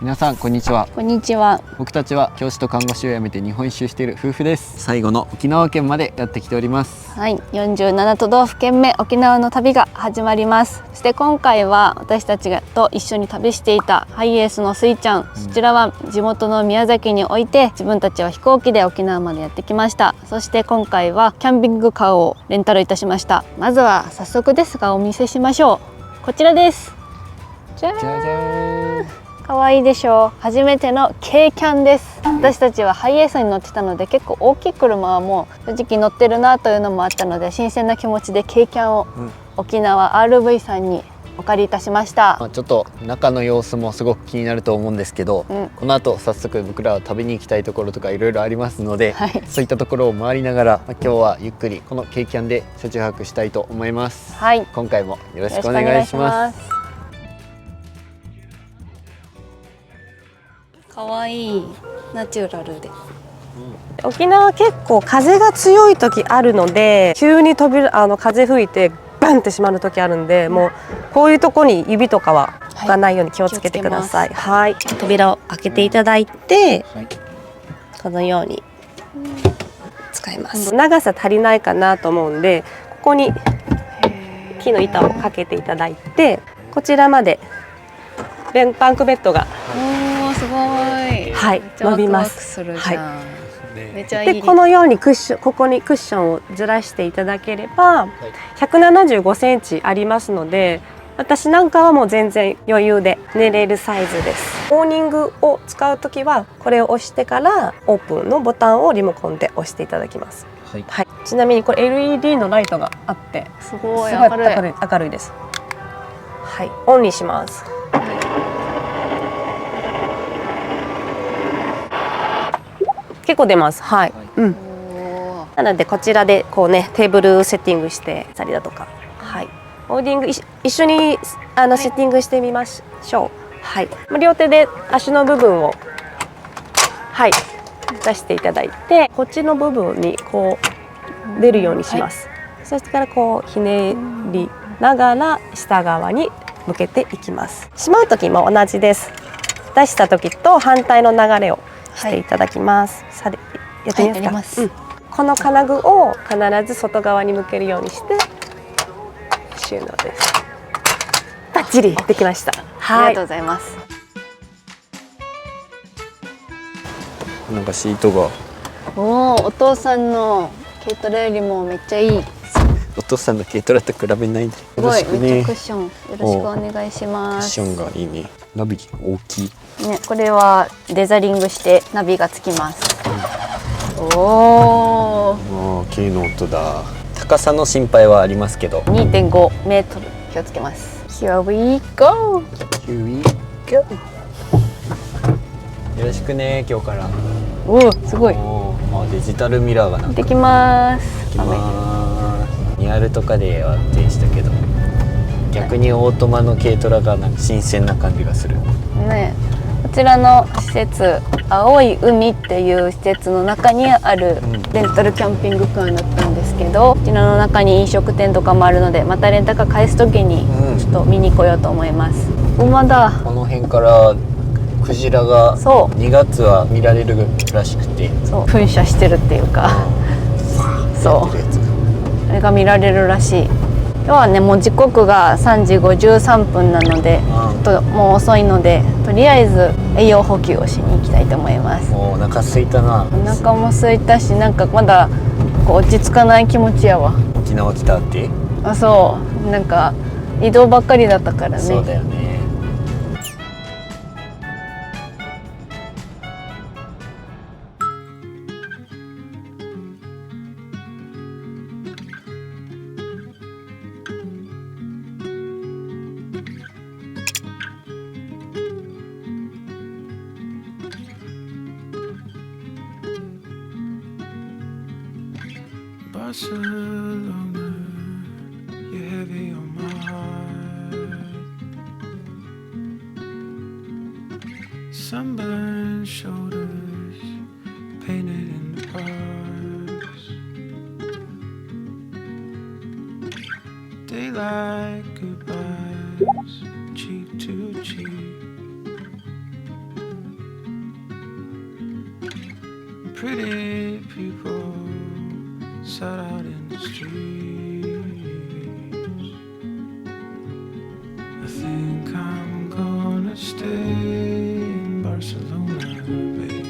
皆さんこんにちは。こんにちは。僕たちは教師と看護師を辞めて日本一周している夫婦です。最後の沖縄県までやってきております。はい、47都道府県目沖縄の旅が始まります。そして今回は私たちがと一緒に旅していたハイエースのスイちゃん、そちらは地元の宮崎において自分たちは飛行機で沖縄までやってきました。そして今回はキャンピングカーをレンタルいたしました。まずは早速ですがお見せしましょう。こちらです。じゃーん。じゃじゃーん。可愛いでしょう。初めての軽キャンです。私たちはハイエースに乗ってたので結構大きい車はもう正直乗ってるなというのもあったので新鮮な気持ちで軽キャンを沖縄 RV さんにお借りいたしました。ちょっと中の様子もすごく気になると思うんですけど、この後早速僕らは食べに行きたいところとかいろいろありますので、はい、そういったところを回りながら、今日はゆっくりこの軽キャンで車中泊したいと思います。はい、今回もよろしくお願いします。可愛いナチュラルで。沖縄結構風が強い時あるので急に風吹いてバンって閉まる時あるんで、もうこういうとこに指とかは置かないように気をつけてください。はい、扉を開けていただいて、このように使います。長さ足りないかなと思うんでここに木の板をかけていただいて、こちらまでバンクベッドがすごい。はい、伸びます。めちゃいい。でこのようにここにクッションをずらしていただければ、175センチありますので、私なんかはもう全然余裕で寝れるサイズです。モーニングを使うときはこれを押してからオープンのボタンをリモコンで押していただきます。はい、ちなみにこれ LED のライトがあってすごい明るいです。はい、オンにします。結構出ます。はい。なのでこちらでこうねテーブルセッティングしてたりだとか、はい。ボーディング一緒にセッティングしてみましょう。はい。両手で足の部分をはい出していただいて、こっちの部分にこう出るようにします。そしてからこうひねりながら下側に向けていきます。しまう時も同じです。出した時と反対の流れをしていただきます。さてやってみますか。この金具を必ず外側に向けるようにして収納です。バッチリできました。ありがとうございます。なんかシートがお父さんの軽トラよりもめっちゃいい。お父さんの軽トラと比べないで。すごい、めっちゃクッションよろしくお願いします。クッションがいいね。ナビ大きい。ね、これはデザリングしてナビがつきます。おお。軽の音だ。高さの心配はありますけど。2.5 メートル気をつけます。Here we go。Here we go。よろしくね今日から。おお、すごい。デジタルミラーがなんか。できます。できます。ニアルとかでは運転したけど、逆にオートマの軽トラがなんか新鮮な感じがする。ね。こちらの施設、青い海っていう施設の中にあるレンタルキャンピングカーだったんですけど、こちらの中に飲食店とかもあるので、またレンタカー返す時にちょっと見に来ようと思います。馬だ。この辺からクジラが2月は見られるらしくて、そう噴射してるっていうか、そうあれが見られるらしい。今日はねもう時刻が3時53分なのでちょっともう遅いので、とりあえず栄養補給をしに行きたいと思います。お腹空いたな。お腹も空いたし、なんかまだこう落ち着かない気持ちやわ。沖縄来たって？あ、そう、なんか移動ばっかりだったからね。そうだよね。Barcelona, you're heavy on my heart. Sunburned shoulders, painted in the parks. Daylight goodbyes, cheek to cheek. think I'm gonna stay in Barcelona, babe.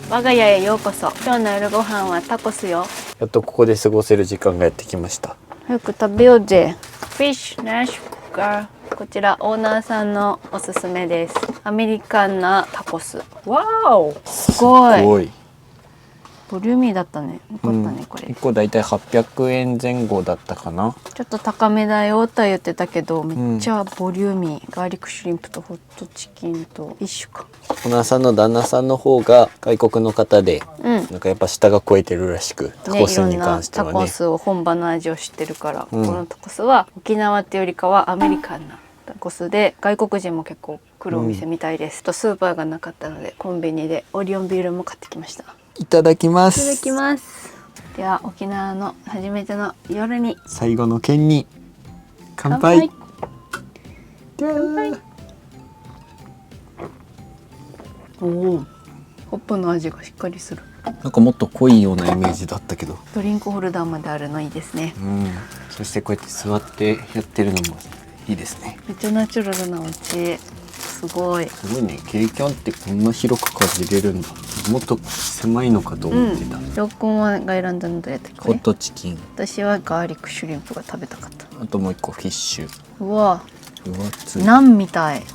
我が家へようこそ。今日の夜ご飯はタコスよ。やっとここで過ごせる時間がやってきました。早く食べようぜ。フィッシュナッシュクッカー。こちらオーナーさんのおすすめです。アメリカンなタコス。わーお、すごい。すごい。ボリューミーだったね。よかったね、これ。1個だいたい800円前後だったかな。ちょっと高めだよとは言ってたけど、めっちゃボリューミー。ガーリックシュリンプとホットチキンと一種か。オーナーさんの旦那さんの方が外国の方で、なんかやっぱ舌が肥えてるらしく、タコスに関してはね。いろんなタコスを本場の味を知ってるから、このタコスは沖縄っていうよりかはアメリカンなタコスで、外国人も結構来るお店みたいです。とスーパーがなかったのでコンビニでオリオンビールも買ってきました。いただきまいただす。きます。では沖縄の初めての夜に最後の剣に乾杯。乾杯。おお、ホップの味がしっかりする。なんかもっと濃いようなイメージだったけど、ドリンクホルダーまであるのいいですね。そしてこうやって座ってやってるのもいいですね。めっちゃナチュラルなお家。すごい。すごいね、ケーキャンってこんな広くかじれるんだ。もっと狭いのかと思ってた。りょうくんはが選んだのどうやったっけ？ホットチキン、私はガーリックシュリンプが食べたかった。あともう一個フィッシュ。うわ、分厚い。ナンみたい。皮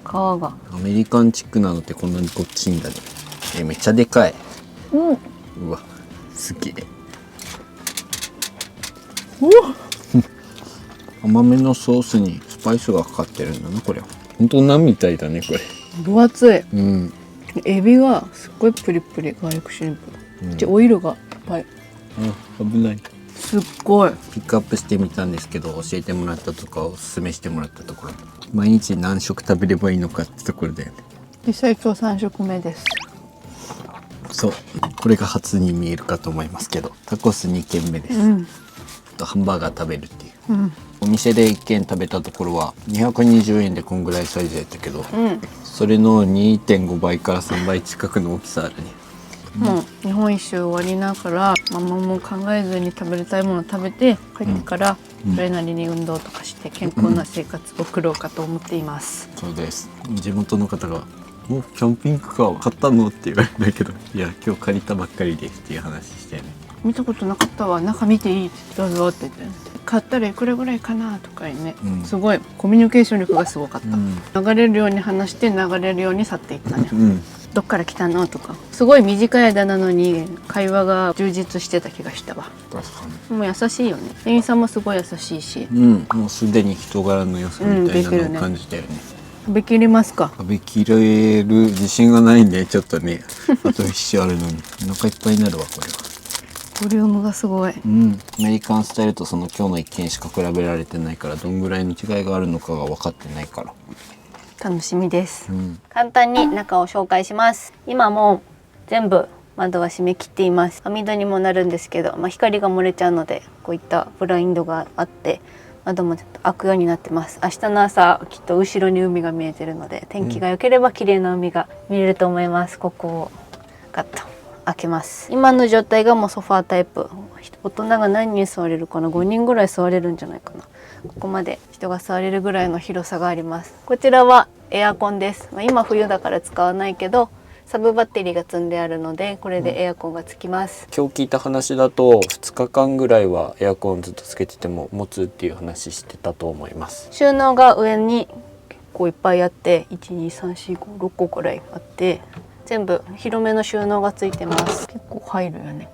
が。アメリカンチックなのってこんなにこっちいんだね。めっちゃでかい。うわ、すげえ。甘めのソースにスパイスがかかってるんだな、これは。本当ナンみたいだね、これ。分厚い。エエビがすっごいプリプリ、ガーリックシュリンプ。オイルがいっぱい。危ない。すっごい。ピックアップしてみたんですけど、教えてもらったとかおすすめしてもらったところ、毎日何食食べればいいのかってところだよね。実際今日3食目です。そう、これが初に見えるかと思いますけど、タコス2軒目です。あとハンバーガー食べるっていう、お店で1軒食べたところは220円でこんぐらいサイズやったけど、それの 2.5 倍から3倍近くの大きさあるね。もう日本一周終わりながら、ママも考えずに食べたいもの食べて帰ってから、それなりに運動とかして健康な生活を送ろうかと思っています。そうです。地元の方が「もうキャンピングカーを買ったの?」って言われるんだけど「いや今日借りたばっかりです」っていう話してね。見たことなかったわ、中見ていいってどうぞって言って、買ったらいくらぐらいかなとかね、すごいコミュニケーション力がすごかった、流れるように話して流れるように去っていったね、どっから来たのとか、すごい短い間なのに会話が充実してた気がしたわ。確かに。もう優しいよね。店員さんもすごい優しいし、もうすでに人柄の良さみたいなのを感じたよね。食べきれますか？食べきれる自信がないね、ちょっとね。あと一種あるのにお腹いっぱいになるわ、これは。ボリュームがすごい。アメリカンスタイルとその今日の一軒しか比べられてないから、どんぐらいの違いがあるのかが分かってないから。楽しみです、簡単に中を紹介します。今もう全部窓は閉め切っています。網戸にもなるんですけど、光が漏れちゃうのでこういったブラインドがあって窓もちょっと開くようになってます。明日の朝きっと後ろに海が見えてるので、天気が良ければ綺麗な海が見れると思います。ここをガッと開けます。今の状態がもうソファータイプ。大人が何人座れるかな、5人ぐらい座れるんじゃないかな。ここまで人が座れるぐらいの広さがあります。こちらはエアコンです。今冬だから使わないけど、サブバッテリーが積んであるので、これでエアコンがつきます。今日聞いた話だと2日間ぐらいはエアコンずっとつけてても持つっていう話してたと思います。収納が上に結構いっぱいあって、12345個くらいあって、全部広めの収納がついてます。結構入るよね。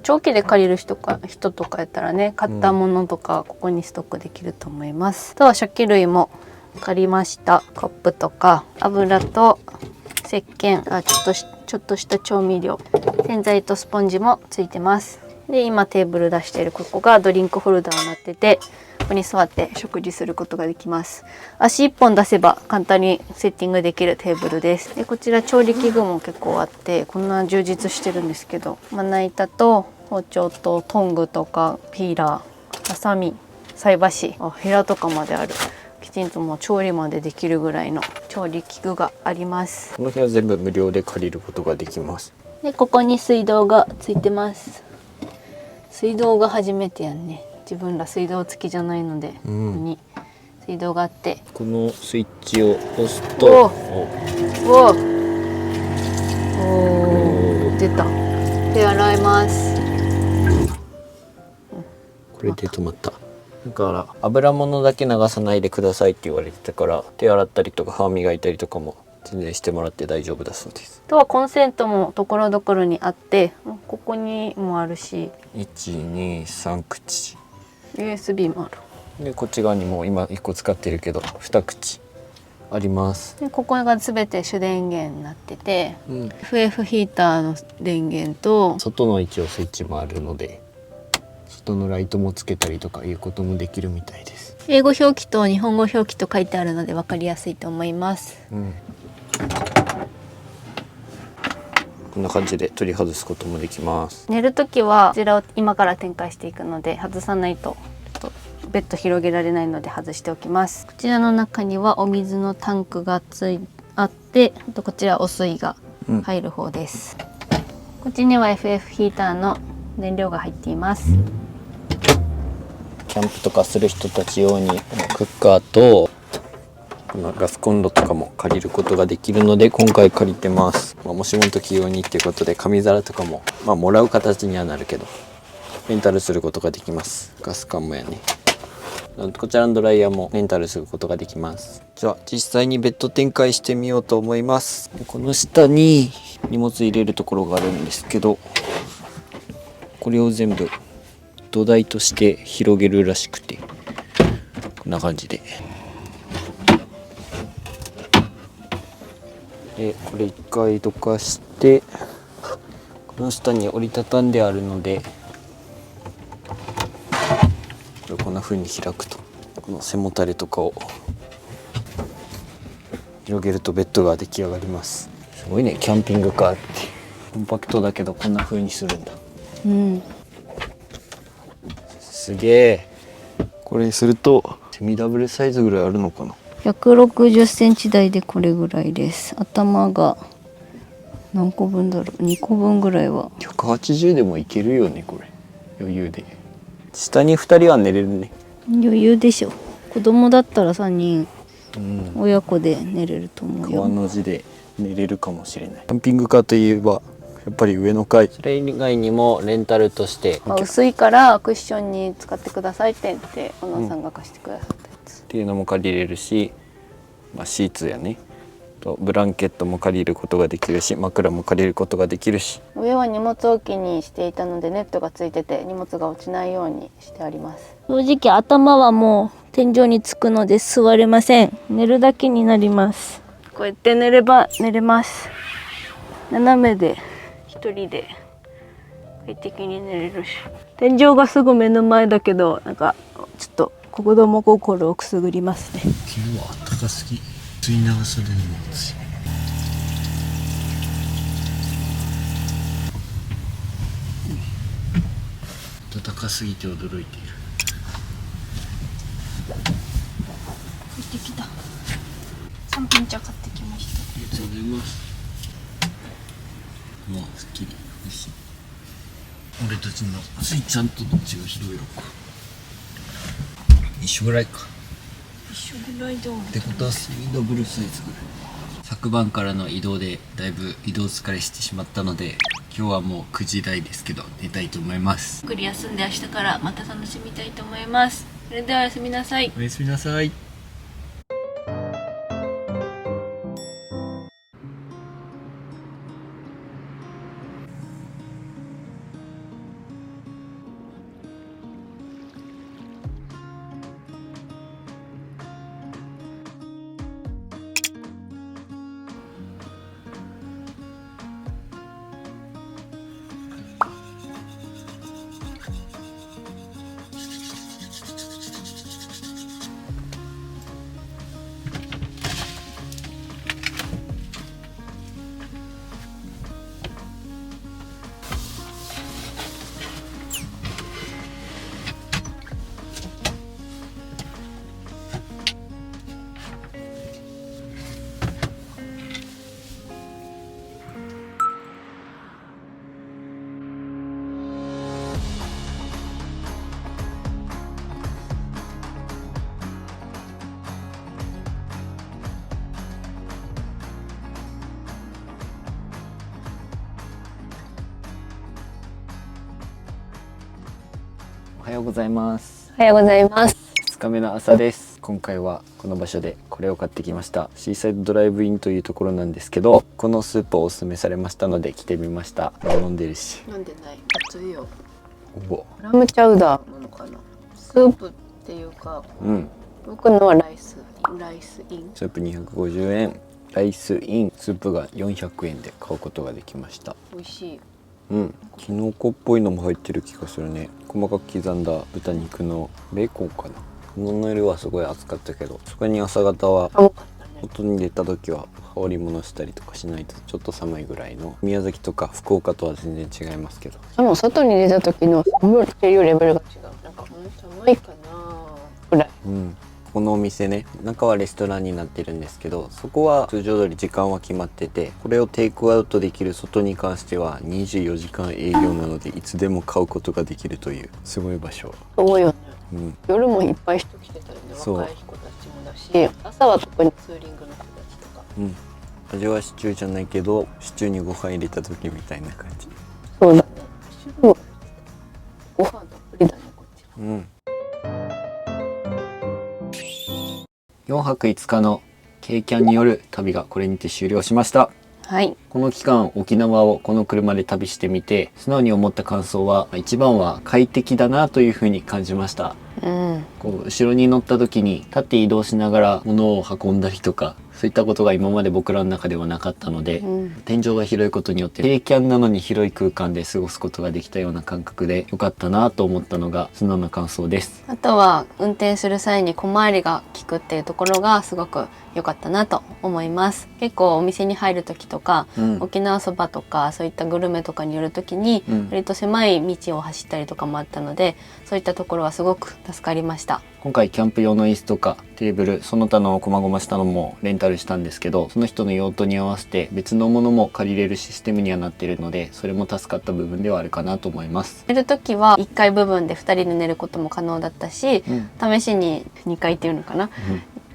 長期で借りる人とかやったらね、買ったものとかここにストックできると思います。あとは食器類も借りました。コップとか油と石鹸、ちょっとした調味料、洗剤とスポンジもついてます。で今テーブル出しているここがドリンクホルダーになってて、ここに座って食事することができます。足1本出せば簡単にセッティングできるテーブルです。でこちら調理器具も結構あって、こんな充実してるんですけど、まな板と包丁とトングとかピーラー、ハサミ、菜箸、ヘラとかまである。きちんともう調理までできるぐらいの調理器具があります。この部屋全部無料で借りることができます。でここに水道がついてます。水道が初めてやんね。自分ら水道付きじゃないので、ここに水道があって、このスイッチを押すおと、おお出た。手洗います。これで止まった。だから油物だけ流さないでくださいって言われてたから、手洗ったりとか歯磨いたりとかも全然してもらって大丈夫だそうです。あとはコンセントもところどころにあって、ここにもあるし、123口 USB もある。で、こっち側にも今1個使ってるけど2口あります。でここが全て主電源になってて、うん、FF ヒーターの電源と、外の一応スイッチもあるので、外のライトもつけたりとかいうこともできるみたいです。英語表記と日本語表記と書いてあるので分かりやすいと思います。こんな感じで取り外すこともできます。寝るときはこちらを今から展開していくので、外さないとちょっとベッド広げられないので外しておきます。こちらの中にはお水のタンクがあって、あとこちらお水が入る方です。こっちには FF ヒーターの燃料が入っています。キャンプとかする人たち用にクッカーとこのガスコンロとかも借りることができるので、今回借りてます。もしもの時用にっていうことで、紙皿とかももらう形にはなるけどレンタルすることができます。ガス缶もやね。こちらのドライヤーもレンタルすることができます。じゃあ実際にベッド展開してみようと思います。この下に荷物入れるところがあるんですけど、これを全部土台として広げるらしくて、こんな感じで。でこれ一回どかして、この下に折りたたんであるので、これこんな風に開くと、この背もたれとかを広げるとベッドが出来上がります。すごいね、キャンピングカーってコンパクトだけどこんな風にするんだ。すげえ。これするとセミダブルサイズぐらいあるのかな。160センチ台でこれぐらいです。頭が何個分だろう、2個分ぐらいは。180でもいけるよね、これ余裕で。下に2人は寝れるね。余裕でしょ。子供だったら3人、親子で寝れると思うよ。川の字で寝れるかもしれない。キャンピングカーといえばやっぱり上の階。それ以外にもレンタルとして薄いからクッションに使ってくださいって言って小野さんが貸してくださったやつ、っていうのも借りれるし、シーツやねとブランケットも借りることができるし、枕も借りることができるし。上は荷物置きにしていたのでネットがついてて荷物が落ちないようにしてあります。正直頭はもう天井につくので座れません。寝るだけになります。こうやって寝れば寝れます。斜めで一人で快適に寝れるし、天井がすぐ目の前だけど、なんかちょっと子供心をくすぐりますね。昨日は暖かすぎ、吸い流されるのですよ。暖かすぎて驚いている。帰ってきた。3分茶買ってきました。ありがとうございます。わあ、すっきり美味しい。俺たちのスイちゃんとどっちが広いのか。一緒ぐらいか。一緒ぐらいだ。ってことはセミダブルサイズぐらい。昨晩からの移動でだいぶ移動疲れしてしまったので、今日はもう9時台ですけど寝たいと思います。ゆっくり休んで明日からまた楽しみたいと思います。それではおやすみなさい。おやすみなさい。はようございます。おはようございます。2日目の朝です。今回はこの場所でこれを買ってきました。シーサイドドライブインというところなんですけど、このスープをおすすめされましたので来てみました。飲んでるし。飲んでない。熱いよ。おラムチャウダーなのかな。スープっていうか、うん。僕のはライスイン。スープ250円、ライスイン、スープが400円で買うことができました。美味しい。うん。キノコっぽいのも入ってる気がするね。細かく刻んだ豚肉のベーコンかな。物の色はすごい熱かったけど、そこに朝方は寒かったね。外に出た時は羽織物したりとかしないとちょっと寒いぐらいの、宮崎とか福岡とは全然違いますけど、でも外に出た時の寒いっていうレベルが違う。なんか寒いかなぐらい。うん。このお店ね、中はレストランになってるんですけど、そこは通常通り時間は決まってて、これをテイクアウトできる外に関しては24時間営業なので、いつでも買うことができるというすごい場所。そうよね。うん、夜もいっぱい人来てたよね。そう若い子たちもだし、朝は特にツーリングの子たちとか。うん。味はシチューじゃないけど、シチューにご飯入れた時みたいな感じ。そうだね。ご飯たっぷりだねこっちは。うん。4泊5日の軽キャンによる旅がこれにて終了しました。はい。この期間沖縄をこの車で旅してみて素直に思った感想は、一番は快適だなというふうに感じました。こう後ろに乗った時に立って移動しながら物を運んだりとか、そういったことが今まで僕らの中ではなかったので、天井が広いことによって軽キャンなのに広い空間で過ごすことができたような感覚で良かったなと思ったのが素直な感想です。あとは運転する際に小回りが利くっていうところがすごく良かったなと思います。結構お店に入る時とか、沖縄そばとかそういったグルメとかによる時に、割と狭い道を走ったりとかもあったので、そういったところはすごく助かりました。今回キャンプ用の椅子とかテーブル、その他の細々したのもレンタルしたんですけど、その人の用途に合わせて別のものも借りれるシステムにはなっているので、それも助かった部分ではあるかなと思います。寝る時は1階部分で2人で寝ることも可能だったし、試しに2階っていうのかな、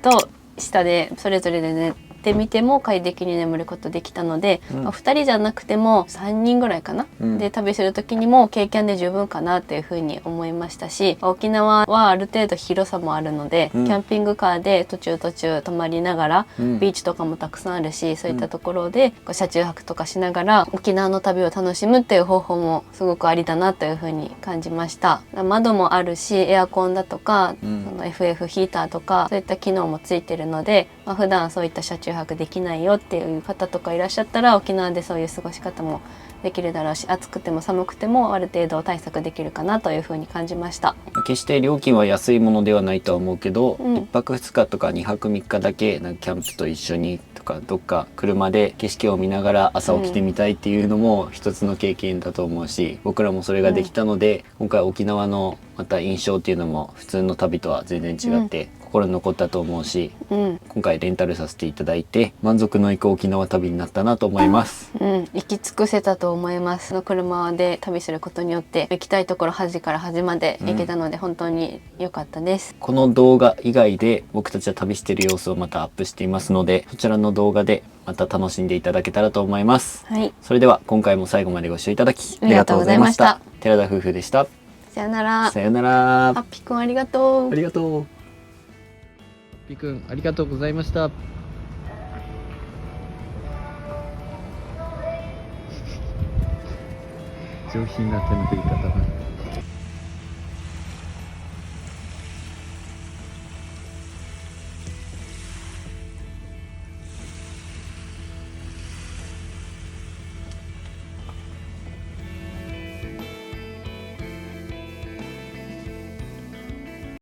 と下でそれぞれで寝てみても快適に眠ることできたので、2人じゃなくても3人ぐらいかな、で旅する時にも軽キャンで十分かなというふうに思いましたし、沖縄はある程度広さもあるので、キャンピングカーで途中泊まりながら、ビーチとかもたくさんあるし、そういったところで車中泊とかしながら沖縄の旅を楽しむっていう方法もすごくありだなというふうに感じました。窓もあるし、エアコンだとか、FF ヒーターとかそういった機能もついてるので、普段そういった車中泊できないよっていう方とかいらっしゃったら、沖縄でそういう過ごし方もできるだろうし、暑くても寒くてもある程度対策できるかなというふうに感じました。決して料金は安いものではないとは思うけど、1泊2日とか2泊3日だけなんかキャンプと一緒にとか、どっか車で景色を見ながら朝起きてみたいっていうのも一つの経験だと思うし、僕らもそれができたので、今回沖縄のまた印象っていうのも普通の旅とは全然違って、心に残ったと思うし、今回レンタルさせていただいて満足のいく沖縄旅になったなと思います。行き尽くせたと思います。その車で旅することによって行きたいところ端から端まで行けたので、本当に良かったです。この動画以外で僕たちは旅している様子をまたアップしていますので、そちらの動画でまた楽しんでいただけたらと思います。はい、それでは今回も最後までご視聴いただきありがとうございました。寺田夫婦でした。さよなら。さよなら。ハッピーくんありがとう。ありがとう。ピくんありがとうございました。上品な手の振り方だ。